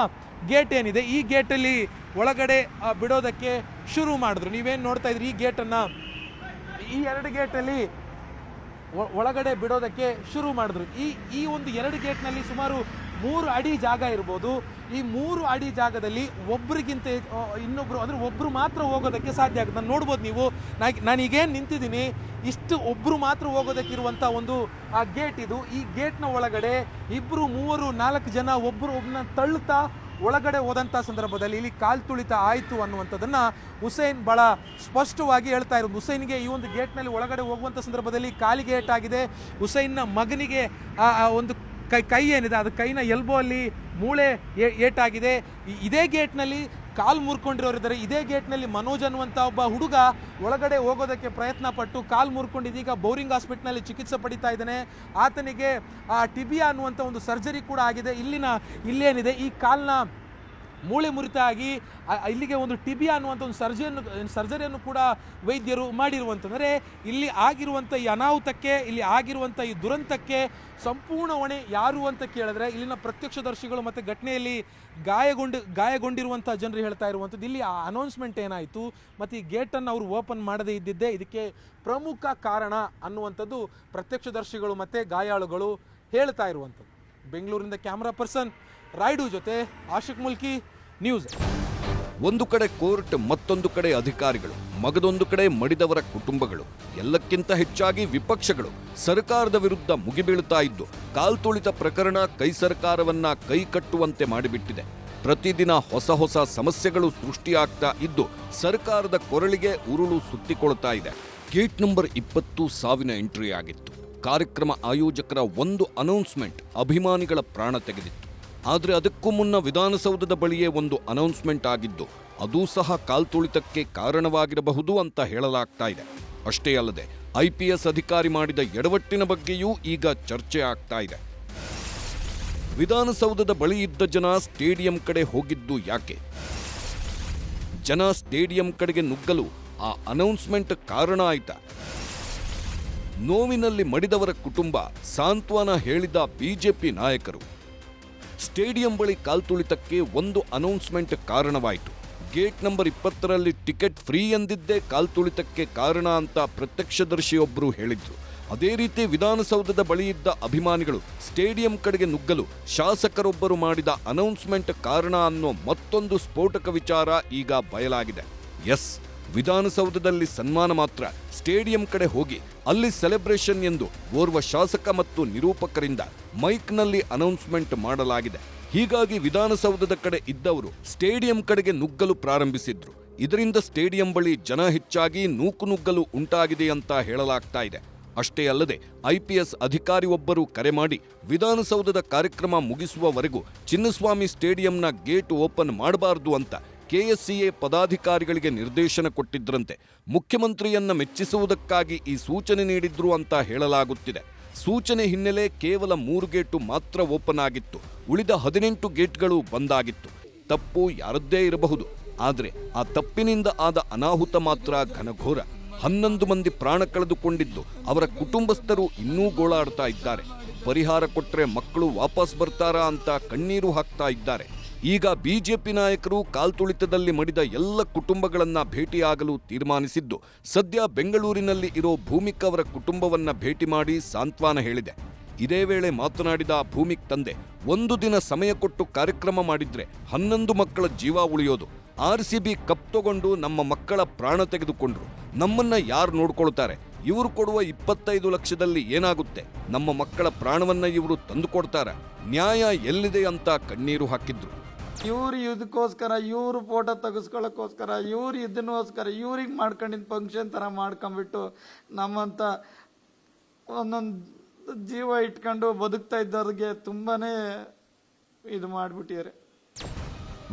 ಗೇಟ್ ಏನಿದೆ ಈ ಗೇಟಲ್ಲಿ ಒಳಗಡೆ ಬಿಡೋದಕ್ಕೆ ಶುರು ಮಾಡಿದ್ರು. ನೀವೇನು ನೋಡ್ತಾ ಇದ್ರಿ ಈ ಗೇಟನ್ನು ಈ 2 ಗೇಟಲ್ಲಿ ಒಳಗಡೆ ಬಿಡೋದಕ್ಕೆ ಶುರು ಮಾಡಿದ್ರು. ಈ ಒಂದು 2 ಗೇಟ್ನಲ್ಲಿ ಸುಮಾರು 3 ಅಡಿ ಜಾಗ ಇರ್ಬೋದು. ಈ 3 ಅಡಿ ಜಾಗದಲ್ಲಿ ಒಬ್ಬರಿಗಿಂತ ಇನ್ನೊಬ್ಬರು ಅಂದರೆ ಒಬ್ಬರು ಮಾತ್ರ ಹೋಗೋದಕ್ಕೆ ಸಾಧ್ಯ ಆಗುತ್ತೆ. ನಾನು ನೋಡ್ಬೋದು ನೀವು, ನಾನೀಗೇನು ನಿಂತಿದ್ದೀನಿ ಇಷ್ಟು ಒಬ್ಬರು ಮಾತ್ರ ಹೋಗೋದಕ್ಕಿರುವಂಥ ಒಂದು ಆ ಗೇಟ್ ಇದು. ಈ ಗೇಟ್ನ ಒಳಗಡೆ 2, 3, 4 ಜನ ಒಬ್ಬರನ್ನ ತಳ್ಳುತ್ತಾ ಒಳಗಡೆ ಹೋದಂಥ ಸಂದರ್ಭದಲ್ಲಿ ಇಲ್ಲಿ ಕಾಲು ತುಳಿತ ಆಯಿತು ಅನ್ನುವಂಥದ್ದನ್ನು ಹುಸೇನ್ ಭಾಳ ಸ್ಪಷ್ಟವಾಗಿ ಹೇಳ್ತಾ ಇರೋದು. ಹುಸೇನ್ಗೆ ಈ ಒಂದು ಗೇಟ್ನಲ್ಲಿ ಒಳಗಡೆ ಹೋಗುವಂಥ ಸಂದರ್ಭದಲ್ಲಿ ಕಾಲಿಗೆ ಏಟಾಗಿದೆ. ಹುಸೇನ್ನ ಮಗನಿಗೆ ಒಂದು ಕೈ ಏನಿದೆ ಅದು ಕೈನ ಎಲ್ಬೋ ಅಲ್ಲಿ ಮೂಳೆ ಏಟಾಗಿದೆ. ಇದೇ ಗೇಟ್ನಲ್ಲಿ ಕಾಲು ಮುರ್ಕೊಂಡಿರೋರಿದ್ದಾರೆ. ಇದೇ ಗೇಟ್ನಲ್ಲಿ ಮನೋಜ್ ಅನ್ನುವಂಥ ಒಬ್ಬ ಹುಡುಗ ಒಳಗಡೆ ಹೋಗೋದಕ್ಕೆ ಪ್ರಯತ್ನ ಪಟ್ಟು ಕಾಲು ಮುರ್ಕೊಂಡು ಇದೀಗ ಬೌರಿಂಗ್ ಹಾಸ್ಪಿಟ್ಲ್ನಲ್ಲಿ ಚಿಕಿತ್ಸೆ ಪಡಿತಾ ಇದ್ದಾನೆ. ಆತನಿಗೆ ಟಿಬಿಯಾ ಅನ್ನುವಂಥ ಒಂದು ಸರ್ಜರಿ ಕೂಡ ಆಗಿದೆ. ಇಲ್ಲೇನಿದೆ ಈ ಕಾಲ್ನ ಮೂಳೆ ಮುರಿತ ಆಗಿ ಇಲ್ಲಿಗೆ ಒಂದು ಟಿಬಿಯಾ ಅನ್ನುವಂಥ ಒಂದು ಸರ್ಜರಿಯನ್ನು ಕೂಡ ವೈದ್ಯರು ಮಾಡಿರುವಂಥಂದರೆ ಇಲ್ಲಿ ಆಗಿರುವಂಥ ಈ ಅನಾಹುತಕ್ಕೆ, ಇಲ್ಲಿ ಆಗಿರುವಂಥ ಈ ದುರಂತಕ್ಕೆ ಸಂಪೂರ್ಣ ಹೊಣೆ ಯಾರು ಅಂತ ಕೇಳಿದ್ರೆ ಇಲ್ಲಿನ ಪ್ರತ್ಯಕ್ಷದರ್ಶಿಗಳು ಮತ್ತು ಘಟನೆಯಲ್ಲಿ ಗಾಯಗೊಂಡಿರುವಂಥ ಜನರು ಹೇಳ್ತಾ ಇರುವಂಥದ್ದು. ಇಲ್ಲಿ ಆ ಅನೌನ್ಸ್ಮೆಂಟ್ ಏನಾಯಿತು ಮತ್ತು ಈ ಗೇಟನ್ನು ಅವರು ಓಪನ್ ಮಾಡದೇ ಇದ್ದಿದ್ದೇ ಇದಕ್ಕೆ ಪ್ರಮುಖ ಕಾರಣ ಅನ್ನುವಂಥದ್ದು ಪ್ರತ್ಯಕ್ಷದರ್ಶಿಗಳು ಮತ್ತು ಗಾಯಾಳುಗಳು ಹೇಳ್ತಾ ಇರುವಂಥದ್ದು. ಬೆಂಗಳೂರಿಂದ ಕ್ಯಾಮ್ರಾ ಪರ್ಸನ್ ರಾಯ್ಡು ಜೊತೆ ಆಶಿಕ್ ಮುಲ್ಕಿ, ನ್ಯೂಸ್. ಒಂದು ಕಡೆ ಕೋರ್ಟ್, ಮತ್ತೊಂದು ಕಡೆ ಅಧಿಕಾರಿಗಳು, ಮಗದೊಂದು ಕಡೆ ಮಡಿದವರ ಕುಟುಂಬಗಳು, ಎಲ್ಲಕ್ಕಿಂತ ಹೆಚ್ಚಾಗಿ ವಿಪಕ್ಷಗಳು ಸರ್ಕಾರದ ವಿರುದ್ಧ ಮುಗಿಬೀಳುತ್ತಾ ಇದ್ದು ಕಾಲ್ತುಳಿತ ಪ್ರಕರಣ ಸರ್ಕಾರವನ್ನ ಕೈ ಕಟ್ಟುವಂತೆ ಮಾಡಿಬಿಟ್ಟಿದೆ. ಪ್ರತಿದಿನ ಹೊಸ ಸಮಸ್ಯೆಗಳು ಸೃಷ್ಟಿಯಾಗ್ತಾ ಇದ್ದು ಸರ್ಕಾರದ ಕೊರಳಿಗೆ ಉರುಳು ಸುತ್ತಿಕೊಳ್ತಾ ಇದೆ. ಗೇಟ್ ನಂಬರ್ 20 ಸಾವಿನ ಎಂಟ್ರಿ ಆಗಿತ್ತು. ಕಾರ್ಯಕ್ರಮ ಆಯೋಜಕರ ಒಂದು ಅನೌನ್ಸ್ಮೆಂಟ್ ಅಭಿಮಾನಿಗಳ ಪ್ರಾಣ ತೆಗೆದಿತ್ತು. ಆದರೆ ಅದಕ್ಕೂ ಮುನ್ನ ವಿಧಾನಸೌಧದ ಬಳಿಯೇ ಒಂದು ಅನೌನ್ಸ್ಮೆಂಟ್ ಆಗಿದ್ದು ಅದೂ ಸಹ ಕಾಲ್ತುಳಿತಕ್ಕೆ ಕಾರಣವಾಗಿರಬಹುದು ಅಂತ ಹೇಳಲಾಗ್ತಾ ಇದೆ. ಅಷ್ಟೇ ಅಲ್ಲದೆ IPS ಅಧಿಕಾರಿ ಮಾಡಿದ ಎಡವಟ್ಟಿನ ಬಗ್ಗೆಯೂ ಈಗ ಚರ್ಚೆ ಆಗ್ತಾ ಇದೆ. ವಿಧಾನಸೌಧದ ಬಳಿ ಇದ್ದ ಜನ ಸ್ಟೇಡಿಯಂ ಕಡೆ ಹೋಗಿದ್ದು ಯಾಕೆ? ಜನ ಸ್ಟೇಡಿಯಂ ಕಡೆಗೆ ನುಗ್ಗಲು ಆ ಅನೌನ್ಸ್ಮೆಂಟ್ ಕಾರಣ ಆಯ್ತಾ? ನೋವಿನಲ್ಲಿ ಮಡಿದವರ ಕುಟುಂಬ ಸಾಂತ್ವನ ಹೇಳಿದ ಬಿಜೆಪಿ ನಾಯಕರು. ಸ್ಟೇಡಿಯಂ ಬಳಿ ಕಾಲ್ತುಳಿತಕ್ಕೆ ಒಂದು ಅನೌನ್ಸ್ಮೆಂಟ್ ಕಾರಣವಾಯಿತು. ಗೇಟ್ ನಂಬರ್ 20ರಲ್ಲಿ ಟಿಕೆಟ್ ಫ್ರೀ ಎಂದಿದ್ದೇ ಕಾಲ್ತುಳಿತಕ್ಕೆ ಕಾರಣ ಅಂತ ಪ್ರತ್ಯಕ್ಷದರ್ಶಿಯೊಬ್ಬರು ಹೇಳಿದ್ರು. ಅದೇ ರೀತಿ ವಿಧಾನಸೌಧದ ಬಳಿ ಇದ್ದ ಅಭಿಮಾನಿಗಳು ಸ್ಟೇಡಿಯಂ ಕಡೆಗೆ ನುಗ್ಗಲು ಶಾಸಕರೊಬ್ಬರು ಮಾಡಿದ ಅನೌನ್ಸ್ಮೆಂಟ್ ಕಾರಣ ಅನ್ನೋ ಮತ್ತೊಂದು ಸ್ಫೋಟಕ ವಿಚಾರ ಈಗ ಬಯಲಾಗಿದೆ. ಎಸ್, ವಿಧಾನಸೌಧದಲ್ಲಿ ಸನ್ಮಾನ ಮಾತ್ರ, ಸ್ಟೇಡಿಯಂ ಕಡೆ ಹೋಗಿ ಅಲ್ಲಿ ಸೆಲೆಬ್ರೇಷನ್ ಎಂದು ಓರ್ವ ಶಾಸಕ ಮತ್ತು ನಿರೂಪಕರಿಂದ ಮೈಕ್ನಲ್ಲಿ ಅನೌನ್ಸ್ಮೆಂಟ್ ಮಾಡಲಾಗಿದೆ. ಹೀಗಾಗಿ ವಿಧಾನಸೌಧದ ಕಡೆ ಇದ್ದವರು ಸ್ಟೇಡಿಯಂ ಕಡೆಗೆ ನುಗ್ಗಲು ಪ್ರಾರಂಭಿಸಿದ್ರು. ಇದರಿಂದ ಸ್ಟೇಡಿಯಂ ಬಳಿ ಜನ ಹೆಚ್ಚಾಗಿ ನೂಕುನುಗ್ಗಲು ಉಂಟಾಗಿದೆ ಅಂತ ಹೇಳಲಾಗ್ತಾ ಇದೆ. ಅಷ್ಟೇ ಅಲ್ಲದೆ IPS ಅಧಿಕಾರಿಯೊಬ್ಬರು ಕರೆ ಮಾಡಿ ವಿಧಾನಸೌಧದ ಕಾರ್ಯಕ್ರಮ ಮುಗಿಸುವವರೆಗೂ ಚಿನ್ನಸ್ವಾಮಿ ಸ್ಟೇಡಿಯಂನ ಗೇಟ್ ಓಪನ್ ಮಾಡಬಾರದು ಅಂತ KSCA ಪದಾಧಿಕಾರಿಗಳಿಗೆ ನಿರ್ದೇಶನ ಕೊಟ್ಟಿದ್ರಂತೆ. ಮುಖ್ಯಮಂತ್ರಿಯನ್ನ ಮೆಚ್ಚಿಸುವುದಕ್ಕಾಗಿ ಈ ಸೂಚನೆ ನೀಡಿದ್ರು ಅಂತ ಹೇಳಲಾಗುತ್ತಿದೆ. ಸೂಚನೆ ಹಿನ್ನೆಲೆ ಕೇವಲ 3 ಗೇಟು ಮಾತ್ರ ಓಪನ್ ಆಗಿತ್ತು. ಉಳಿದ 18 ಗೇಟ್ಗಳು ಬಂದಾಗಿತ್ತು. ತಪ್ಪು ಯಾರದ್ದೇ ಇರಬಹುದು, ಆದರೆ ಆ ತಪ್ಪಿನಿಂದ ಆದ ಅನಾಹುತ ಮಾತ್ರ ಘನಘೋರ. 11 ಮಂದಿ ಪ್ರಾಣ ಕಳೆದುಕೊಂಡಿದ್ದು ಅವರ ಕುಟುಂಬಸ್ಥರು ಇನ್ನೂ ಗೋಳಾಡ್ತಾ ಇದ್ದಾರೆ. ಪರಿಹಾರ ಕೊಟ್ಟರೆ ಮಕ್ಕಳು ವಾಪಸ್ ಬರ್ತಾರಾ ಅಂತ ಕಣ್ಣೀರು ಹಾಕ್ತಾ ಇದ್ದಾರೆ. ಈಗ ಬಿಜೆಪಿ ನಾಯಕರು ಕಾಲ್ತುಳಿತದಲ್ಲಿ ಮಡಿದ ಎಲ್ಲ ಕುಟುಂಬಗಳನ್ನ ಭೇಟಿಯಾಗಲು ತೀರ್ಮಾನಿಸಿದ್ದು, ಸದ್ಯ ಬೆಂಗಳೂರಿನಲ್ಲಿ ಇರೋ ಭೂಮಿಕ್ ಅವರ ಕುಟುಂಬವನ್ನ ಭೇಟಿ ಮಾಡಿ ಸಾಂತ್ವನ ಹೇಳಿದೆ. ಇದೇ ವೇಳೆ ಮಾತನಾಡಿದ ಭೂಮಿಕ್ ತಂದೆ, 1 ದಿನ ಸಮಯ ಕೊಟ್ಟು ಕಾರ್ಯಕ್ರಮ ಮಾಡಿದ್ರೆ 11 ಮಕ್ಕಳ ಜೀವ ಉಳಿಯೋದು. RCB ಕಪ್ ತಗೊಂಡು ನಮ್ಮ ಮಕ್ಕಳ ಪ್ರಾಣ ತೆಗೆದುಕೊಂಡ್ರು. ನಮ್ಮನ್ನ ಯಾರು ನೋಡ್ಕೊಳ್ತಾರೆ? ಇವರು ಕೊಡುವ 25 ಲಕ್ಷದಲ್ಲಿ ಏನಾಗುತ್ತೆ? ನಮ್ಮ ಮಕ್ಕಳ ಪ್ರಾಣವನ್ನ ಇವರು ತಂದುಕೊಡ್ತಾರ? ನ್ಯಾಯ ಎಲ್ಲಿದೆ ಅಂತ ಕಣ್ಣೀರು ಹಾಕಿದ್ರು. ಇವ್ರು ಇದಕ್ಕೋಸ್ಕರ, ಇವ್ರು ಫೋಟೋ ತೆಗೆಸ್ಕೊಳ್ಳೋಕ್ಕೋಸ್ಕರ, ಇವ್ರು ಇದನ್ನೋಸ್ಕರ, ಇವ್ರಿಗೆ ಮಾಡ್ಕೊಂಡಿದ್ದ ಫಂಕ್ಷನ್ ಥರ ಮಾಡ್ಕೊಂಡ್ಬಿಟ್ಟು ನಮ್ಮಂಥ ಒಂದೊಂದು ಜೀವ ಇಟ್ಕೊಂಡು ಬದುಕ್ತಾ ಇದ್ದವ್ರಿಗೆ ತುಂಬಾ ಇದು ಮಾಡಿಬಿಟ್ಟಿದ್ದಾರೆ.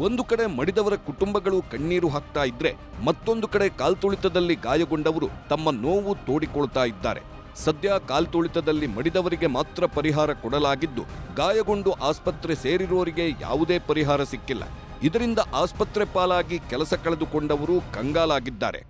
ಒಂದು ಕಡೆ ಮಡಿದವರ ಕುಟುಂಬಗಳು ಕಣ್ಣೀರು ಹಾಕ್ತಾ ಇದ್ರೆ, ಮತ್ತೊಂದು ಕಡೆ ಕಾಲ್ತುಳಿತದಲ್ಲಿ ಗಾಯಗೊಂಡವರು ತಮ್ಮ ನೋವು ತೋಡಿಕೊಳ್ತಾ ಇದ್ದಾರೆ. ಸದ್ಯ ಕಾಲ್ತುಳಿತದಲ್ಲಿ ಮಡಿದವರಿಗೆ ಮಾತ್ರ ಪರಿಹಾರ ಕೊಡಲಾಗಿದ್ದು, ಗಾಯಗೊಂಡು ಆಸ್ಪತ್ರೆ ಸೇರಿರೋರಿಗೆ ಯಾವುದೇ ಪರಿಹಾರ ಸಿಕ್ಕಿಲ್ಲ. ಇದರಿಂದ ಆಸ್ಪತ್ರೆ ಪಾಲಾಗಿ ಕೆಲಸ ಕಳೆದುಕೊಂಡವರು ಕಂಗಾಲಾಗಿದ್ದಾರೆ.